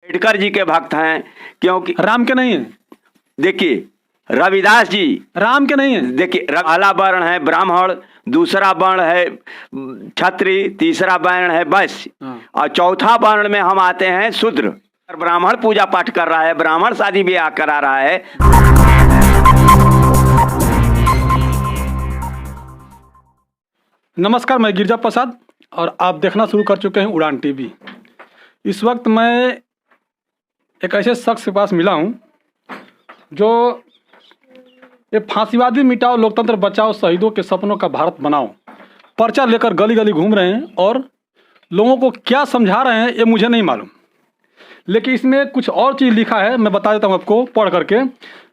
अम्बेडकर जी के भक्त हैं, क्योंकि राम के नहीं है। देखिए रविदास जी राम के नहीं है। देखिए पहला वर्ण है ब्राह्मण, दूसरा वर्ण है क्षत्रिय, तीसरा वर्ण है वैश्य और चौथा वर्ण में हम आते हैं शूद्र। ब्राह्मण पूजा पाठ कर रहा है, ब्राह्मण शादी ब्याह करा रहा है। नमस्कार, मैं गिरजा प्रसाद और आप देखना शुरू कर चुके हैं उड़ान टीवी। इस वक्त मैं एक ऐसे शख्स के पास मिला हूं जो ये फांसीवादी मिटाओ, लोकतंत्र बचाओ, शहीदों के सपनों का भारत बनाओ पर्चा लेकर गली गली घूम रहे हैं और लोगों को क्या समझा रहे हैं ये मुझे नहीं मालूम, लेकिन इसमें कुछ और चीज़ लिखा है। मैं बता देता हूँ आपको पढ़ करके।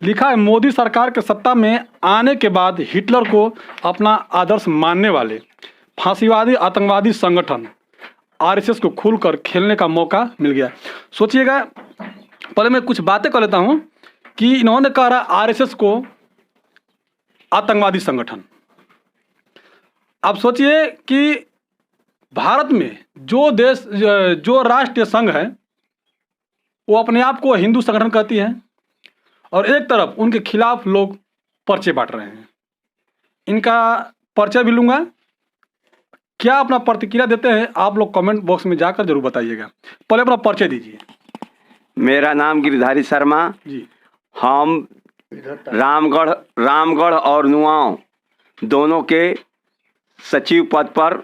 लिखा है, मोदी सरकार के सत्ता में आने के बाद हिटलर को अपना आदर्श मानने वाले फांसीवादी आतंकवादी संगठन आरएसएस को खुलकर खेलने का मौका मिल गया। सोचिएगा, पहले मैं कुछ बातें कर लेता हूँ कि इन्होंने कहा रहा आरएसएस को आतंकवादी संगठन। आप सोचिए कि भारत में जो राष्ट्रीय संघ है वो अपने आप को हिंदू संगठन कहती है और एक तरफ उनके खिलाफ लोग पर्चे बांट रहे हैं। इनका पर्चा भी लूँगा, क्या अपना प्रतिक्रिया देते हैं आप लोग कमेंट बॉक्स में जाकर जरूर बताइएगा। पहले अपना पर्चे दीजिए। मेरा नाम गिरधारी शर्मा जी। हम रामगढ़ और नुआओं दोनों के सचिव पद पर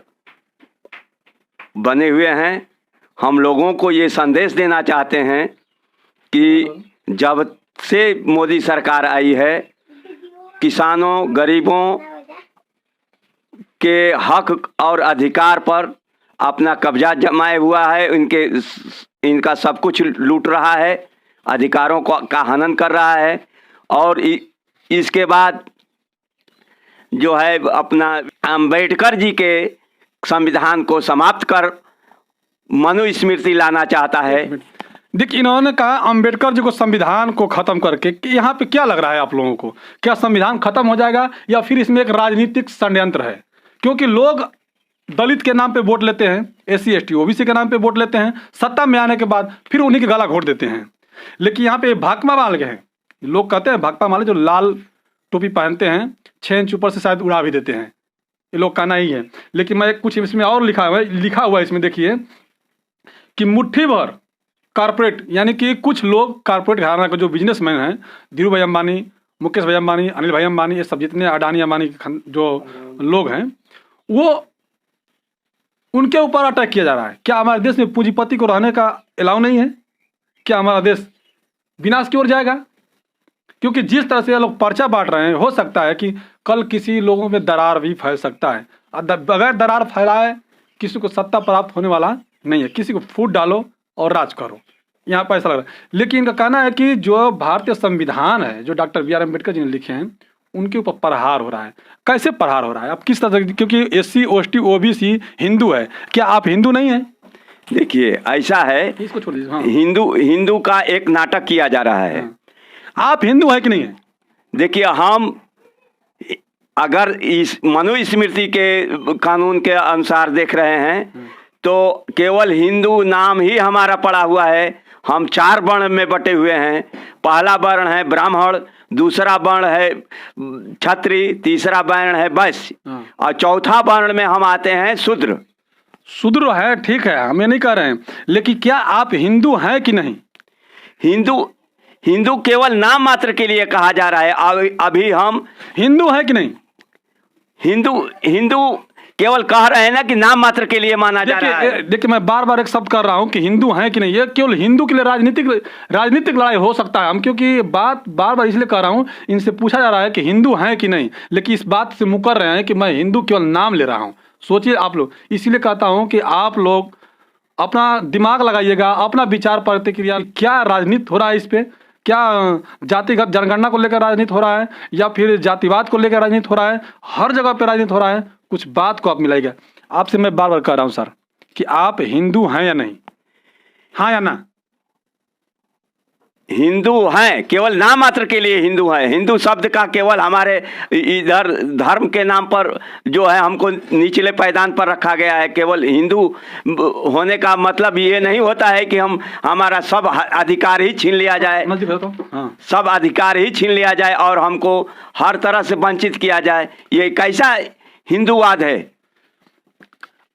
बने हुए हैं। हम लोगों को ये संदेश देना चाहते हैं कि जब से मोदी सरकार आई है, किसानों गरीबों के हक और अधिकार पर अपना कब्जा जमाए हुआ है। इनका सब कुछ लूट रहा है, अधिकारों का हनन कर रहा है और इसके बाद जो है अपना अम्बेडकर जी के संविधान को समाप्त कर मनुस्मृति लाना चाहता है। देखिए, इन्होंने कहा अम्बेडकर जी को संविधान को खत्म करके। यहाँ पे क्या लग रहा है आप लोगों को, क्या संविधान खत्म हो जाएगा या फिर इसमें एक राजनीतिक षड्यंत्र है? क्योंकि लोग दलित के नाम पे वोट लेते हैं, एससी एसटी ओबीसी के नाम पे वोट लेते हैं, सत्ता में आने के बाद फिर उन्हीं के गला घोट देते हैं। लेकिन यहाँ पे भाकपा माले हैं, लोग कहते हैं भाकपा माले जो लाल टोपी पहनते हैं, 6 इंच ऊपर से शायद उड़ा भी देते हैं, ये लोग कहना ही है। लेकिन मैं कुछ इसमें और लिखा हुआ है इसमें देखिए कि मुट्ठी भर कारपोरेट, यानी कि कुछ लोग कारपोरेट घराना के जो बिजनेसमैन हैं, धीरू भाई अंबानी, मुकेश भाई अंबानी, अनिल भाई अंबानी, ये सब जितने अडानी अंबानी जो लोग हैं, वो उनके ऊपर अटैक किया जा रहा है। क्या हमारे देश में पूंजीपति को रहने का अलाउ नहीं है? क्या हमारा देश विनाश की ओर जाएगा? क्योंकि जिस तरह से ये लोग पर्चा बांट रहे हैं, हो सकता है कि कल किसी लोगों में दरार भी फैल सकता है। बगैर दरार फैलाए किसी को सत्ता प्राप्त होने वाला नहीं है। किसी को फूट डालो और राज करो, यहाँ पर ऐसा लग रहा है। लेकिन इनका कहना है कि जो भारतीय संविधान है, जो doctor B are Ambedkar ji ने लिखे हैं, उनके ऊपर प्रहार हो रहा है। कैसे प्रहार हो रहा है? आप किस तरह से, क्योंकि एससी एसटी ओबीसी हिंदू है, क्या आप हिंदू नहीं हैं? देखिए ऐसा है, इसको छोड़ दीजिए। हाँ। हिंदू का एक नाटक किया जा रहा है। हाँ। आप हिंदू है कि नहीं है? देखिए, हम अगर इस मनुस्मृति के कानून के अनुसार देख रहे हैं तो केवल हिंदू नाम ही हमारा पड़ा हुआ है। हम 4 वर्ण में बटे हुए हैं। पहला वर्ण है ब्राह्मण, दूसरा वर्ण है क्षत्रिय, तीसरा वर्ण है वैश्य और चौथा वर्ण में हम आते हैं शूद्र। शूद्र है, ठीक है, हम ये नहीं कह रहे हैं, लेकिन क्या आप हिंदू हैं कि नहीं? हिंदू केवल नाम मात्र के लिए कहा जा रहा है। अभी हम हिंदू है कि नहीं? हिंदू केवल कह रहे हैं ना कि नाम मात्र के लिए माना जा रहा है। देखिए, मैं बार बार एक शब्द कर रहा हूं कि हिंदू हैं कि नहीं। ये केवल हिंदू के लिए राजनीतिक लड़ाई हो सकता है। हम क्योंकि बात बार बार इसलिए कर रहा हूं, इनसे पूछा जा रहा है कि हिंदू हैं कि नहीं, लेकिन इस बात से मुकर रहे हैं कि मैं हिंदू केवल नाम ले रहा हूँ। सोचिए आप लोग, इसीलिए कहता हूँ कि आप लोग अपना दिमाग लगाइएगा, अपना विचार प्रतिक्रिया, क्या राजनीति हो रहा है इस पर, क्या जातिगत जनगणना को लेकर राजनीति हो रहा है या फिर जातिवाद को लेकर राजनीति हो रहा है? हर जगह पे राजनीति हो रहा है। कुछ बात को आप मिलाइएगा। आपसे मैं बार बार कह रहा हूं सर कि आप हिंदू हैं या नहीं, हाँ या ना? हिंदू हैं, केवल नाम मात्र के लिए हिंदू हैं। हिंदू शब्द का केवल हमारे इधर धर्म के नाम पर जो है हमको निचले पायदान पर रखा गया है। केवल हिंदू होने का मतलब ये नहीं होता है कि हम हमारा सब अधिकार ही छीन लिया जाए, हाँ। सब अधिकार ही छीन लिया जाए और हमको हर तरह से वंचित किया जाए। ये कैसा हिंदूवाद है?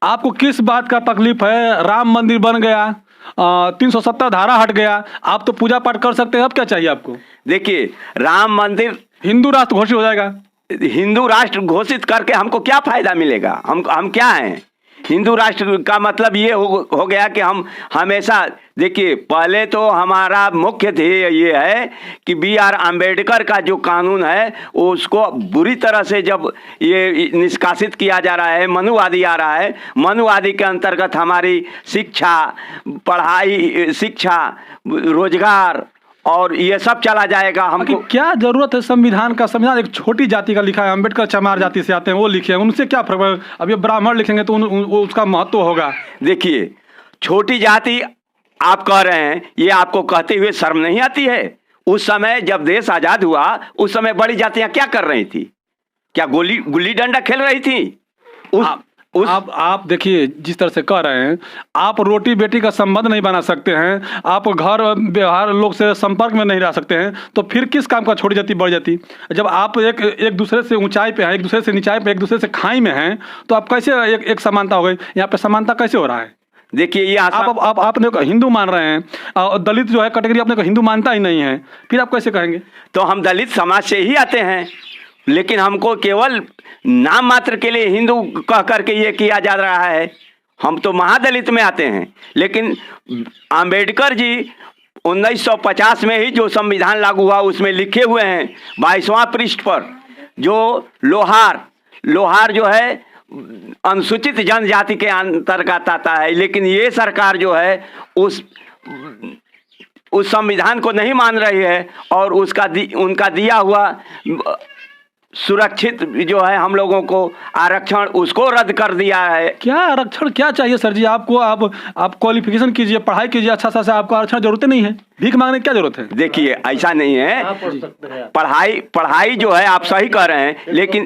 आपको किस बात का तकलीफ है? राम मंदिर बन गया, 370 धारा हट गया, आप तो पूजा पाठ कर सकते हैं, अब क्या चाहिए आपको? देखिए, राम मंदिर हिंदू राष्ट्र घोषित हो जाएगा। हिंदू राष्ट्र घोषित करके हमको क्या फायदा मिलेगा? हम क्या हैं? हिंदू राष्ट्र का मतलब ये हो गया कि हम हमेशा, देखिए, पहले तो हमारा मुख्य ध्येय ये है कि B.R. अम्बेडकर का जो कानून है उसको बुरी तरह से जब ये निष्कासित किया जा रहा है, मनुवादी आ रहा है, मनुवादी के अंतर्गत हमारी शिक्षा, पढ़ाई, शिक्षा, रोजगार और ये सब चला जाएगा। हमको क्या जरूरत है संविधान का? संविधान एक छोटी जाति का लिखा है, अम्बेडकर चमार जाति से आते हैं, वो लिखे हैं, उनसे क्या फर्क है? अब ये ब्राह्मण लिखेंगे तो उसका महत्व होगा। देखिए, छोटी जाति आप कह रहे हैं, ये आपको कहते हुए शर्म नहीं आती है? उस समय जब देश आजाद हुआ उस समय बड़ी जातियां क्या कर रही थी? क्या गुल्ली डंडा खेल रही थी? आप देखिए, जिस तरह से कह रहे हैं, आप रोटी बेटी का संबंध नहीं बना सकते हैं, आप घर व्यवहार लोग से संपर्क में नहीं रह सकते हैं, तो फिर किस काम का छोटी जाति बड़ी जाति? जब आप एक दूसरे से ऊंचाई पे हैं, एक दूसरे से निचाई पे, एक दूसरे से खाई में हैं, तो आप कैसे एक समानता हो गई? यहाँ पे समानता कैसे हो रहा है? देखिए, ये आपने को हिंदू मान रहे हैं और दलित जो है कैटेगरी अपने को हिंदू मानता ही नहीं है, फिर आप कैसे कहेंगे? तो हम दलित समाज से ही आते हैं, लेकिन हमको केवल नाम मात्र के लिए हिंदू कह करके ये किया जा रहा है। हम तो महादलित में आते हैं। लेकिन अंबेडकर जी 1950 में ही जो संविधान लागू हुआ उसमें लिखे हुए हैं 22वां पृष्ठ पर, जो लोहार जो है अनुसूचित जनजाति के अंतर्गत आता है। लेकिन ये सरकार जो है उस संविधान को नहीं मान रही है और उनका दिया हुआ सुरक्षित जो है हम लोगों को आरक्षण, उसको रद्द कर दिया है। क्या आरक्षण क्या चाहिए सर जी आपको? आप क्वालिफिकेशन कीजिए, पढ़ाई कीजिए अच्छा सा, आपको आरक्षण जरूरत नहीं है, भीख मांगने की क्या जरूरत है? देखिए, ऐसा नहीं है, पढ़ाई जो है आप सही कह रहे हैं, लेकिन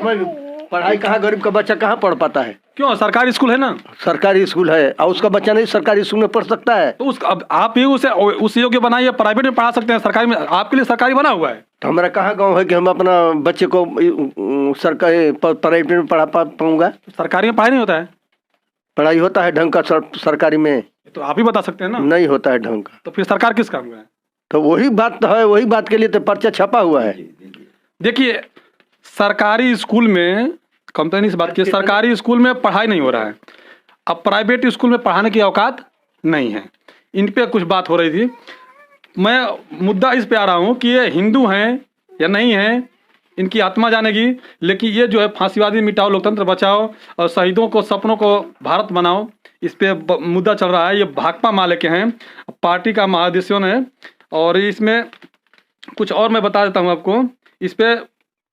पढ़ाई कहाँ, गरीब का बच्चा कहाँ पढ़ पाता है? क्यों? सरकारी स्कूल है ना, सरकारी स्कूल है और उसका बच्चा नहीं सरकारी स्कूल में पढ़ सकता है, तो अब आप ही उस योग्य बनाइए, प्राइवेट में पढ़ा सकते हैं, सरकारी में आपके लिए सरकारी बना हुआ है। तो हमारा कहाँ गांव है कि हम अपना बच्चे को सरकारी प्राइवेट में पढ़ा पाऊंगा? सरकारी में पढ़ाई नहीं होता है? पढ़ाई होता है ढंग का सरकारी में, तो आप ही बता सकते हैं ना। नहीं होता है ढंग का, तो फिर सरकार किस काम में है? तो वही बात तो है, वही बात के लिए तो पर्चा छपा हुआ है। देखिए, सरकारी स्कूल में कंपनी से बात की, सरकारी स्कूल में पढ़ाई नहीं हो रहा है, अब प्राइवेट स्कूल में पढ़ाने की औकात नहीं है। इन पे कुछ बात हो रही थी, मैं मुद्दा इस पे आ रहा हूँ कि ये हिंदू हैं या नहीं हैं, इनकी आत्मा जानेगी। लेकिन ये जो है फांसीवादी मिटाओ, लोकतंत्र बचाओ और शहीदों को सपनों को भारत बनाओ, इस पे मुद्दा चल रहा है। ये भाकपा माले के हैं, पार्टी का महाधिवेशन है और इसमें कुछ और मैं बता देता हूँ आपको। इस पे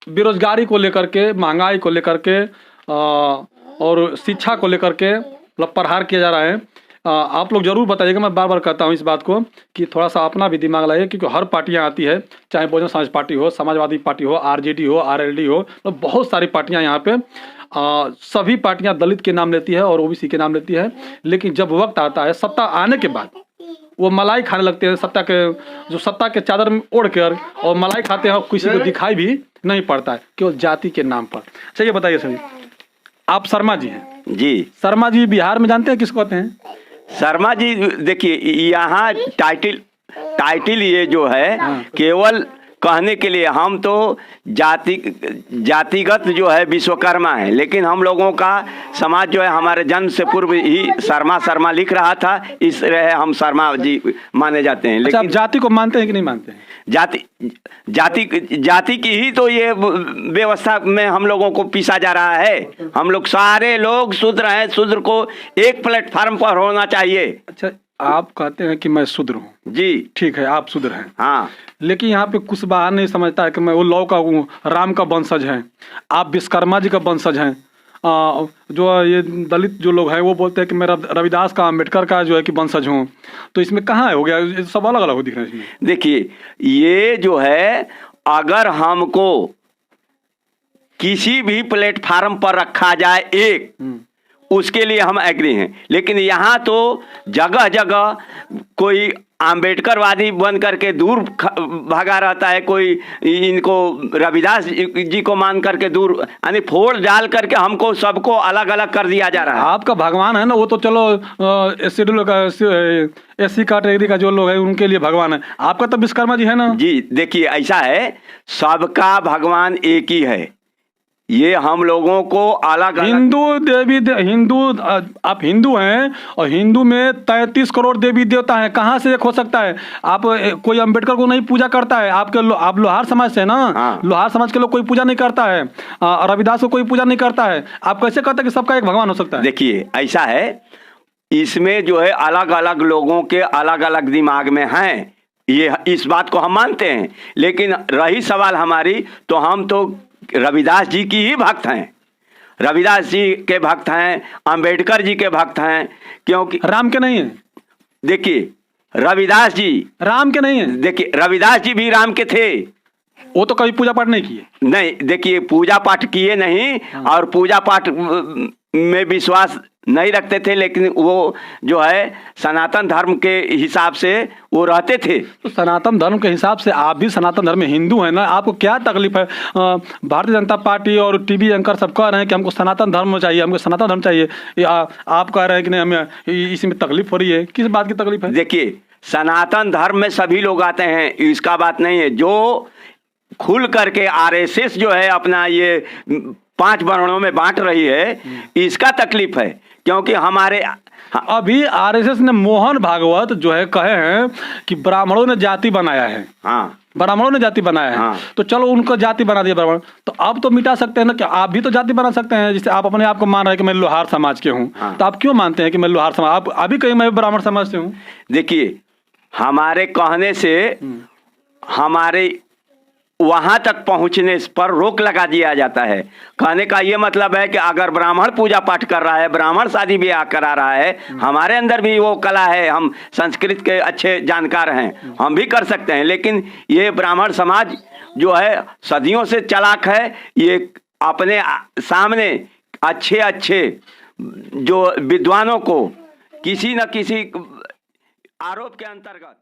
बेरोजगारी को लेकर के, महंगाई को लेकर के और शिक्षा को लेकर के मतलब प्रहार किया जा रहा है। आप लोग जरूर बताइएगा, मैं बार बार कहता हूँ इस बात को कि थोड़ा सा अपना भी दिमाग लगाइए, क्योंकि हर पार्टियाँ आती है, चाहे बहुजन समाज पार्टी हो, समाजवादी पार्टी हो, आरजेडी हो, आरएलडी हो, तो बहुत सारी पार्टियाँ यहाँ पे सभी पार्टियाँ दलित के नाम लेती है और ओबीसी के नाम लेती है। लेकिन जब वक्त आता है सत्ता आने के बाद वो मलाई खाने लगते हैं, सत्ता के चादर में ओढ़ कर और मलाई खाते हैं और किसी को दिखाई भी नहीं पड़ता है, केवल जाति के नाम पर। चलिए बताइए सर, आप शर्मा जी हैं जी। शर्मा जी बिहार में जानते हैं किसको कहते हैं? शर्मा जी, देखिए, यहाँ टाइटिल ये जो है केवल कहने के लिए, हम तो जातिगत जो है विश्वकर्मा है, लेकिन हम लोगों का समाज जो है हमारे जन्म से पूर्व ही शर्मा लिख रहा था, इस रहे हम शर्मा जी माने जाते हैं। लेकिन जाति को मानते हैं कि नहीं मानते हैं? जाति की ही तो ये व्यवस्था में हम लोगों को पीसा जा रहा है। हम लोग सारे लोग शूद्र हैं, शूद्र को एक प्लेटफार्म पर होना चाहिए। अच्छा, आप कहते हैं कि मैं शूद्र हूँ जी, ठीक है, आप शूद्र हैं, हाँ, लेकिन यहाँ पे कुछ बाहर नहीं समझता है कि मैं वो लौ का राम का वंशज हैं, आप विश्वकर्मा जी का वंशज हैं, जो ये दलित जो लोग हैं वो बोलते हैं कि मैं रविदास का, अम्बेडकर का जो है कि वंशज हूँ, तो इसमें कहाँ हो गया? ये सब अलग अलग दिख रहे हैं इसमें। देखिए, ये जो है अगर हमको किसी भी प्लेटफार्म पर रखा जाए एक, उसके लिए हम एग्री हैं, लेकिन यहाँ तो जगह जगह कोई आम्बेडकरवादी बन करके दूर भागा रहता है, कोई इनको रविदास जी को मान करके दूर, यानी फोड़ डाल करके हमको सबको अलग अलग कर दिया जा रहा है। आपका भगवान है ना, वो तो चलो शेड्यूल का, SC कैटेगरी का जो लोग है उनके लिए भगवान है, आपका तो विश्वकर्मा जी है ना जी। देखिए, ऐसा है, सबका भगवान एक ही है, ये हम लोगों को अलग अलग हिंदू हिंदू, आप हिंदू हैं और हिंदू में 33 करोड़ देवी देवता हैं, कहाँ से एक हो सकता है? आप कोई अंबेडकर को नहीं पूजा करता है, आप लोहार समाज से ना। हाँ। लोहार समाज के लोग कोई पूजा नहीं करता है, रविदास को कोई पूजा नहीं करता है, आप कैसे कहते हैं कि सबका एक भगवान हो सकता है? देखिए, ऐसा है, इसमें जो है अलग अलग लोगों के अलग अलग दिमाग में हैं, ये इस बात को हम मानते हैं, लेकिन रही सवाल हमारी, तो हम तो रविदास जी की ही भक्त हैं, रविदास जी के भक्त हैं, अंबेडकर जी के भक्त हैं, क्योंकि राम के नहीं है। देखिए, रविदास जी राम के नहीं है। देखिए, रविदास जी भी राम के थे, वो तो कभी पूजा पाठ नहीं किए। नहीं, देखिए, पूजा पाठ किए नहीं, और पूजा पाठ में विश्वास नहीं रखते थे, लेकिन वो जो है सनातन धर्म के हिसाब से वो रहते थे। तो सनातन धर्म के हिसाब से आप भी सनातन धर्म में हिंदू हैं ना, आपको क्या तकलीफ है? भारतीय जनता पार्टी और टीवी एंकर सब कह रहे हैं कि हमको सनातन धर्म चाहिए, हमको सनातन धर्म चाहिए, आप कह रहे हैं कि नहीं हमें इसमें तकलीफ हो रही है, किस बात की तकलीफ है? देखिए, सनातन धर्म में सभी लोग आते हैं, इसका बात नहीं है। जो खुल करके RSS जो है अपना ये 5 वर्णों में बांट रही है, इसका तकलीफ है, क्योंकि हमारे अभी RSS ने मोहन भागवत जो है कहे हैं कि ब्राह्मणों ने जाति बनाया है। हाँ, ब्राह्मणों ने जाति बनाया है। हाँ। तो चलो उनको जाति बना दिया ब्राह्मण, तो अब तो मिटा सकते हैं ना, कि आप भी तो जाति बना सकते हैं। जैसे आप अपने आप को मान रहे हैं कि मैं लोहार समाज के हूँ, हाँ। तो आप क्यों मानते हैं कि मैं लोहार समाज, आप अभी कहीं मैं ब्राह्मण समाज से हूँ? देखिए, हमारे कहने से हमारे वहां तक पहुंचने पर रोक लगा दिया जाता है। कहने का ये मतलब है कि अगर ब्राह्मण पूजा पाठ कर रहा है, ब्राह्मण शादी ब्याह करा रहा है, हमारे अंदर भी वो कला है, हम संस्कृत के अच्छे जानकार हैं, हम भी कर सकते हैं, लेकिन ये ब्राह्मण समाज जो है सदियों से चालाक है, ये अपने सामने अच्छे अच्छे जो विद्वानों को किसी न किसी आरोप के अंतर्गत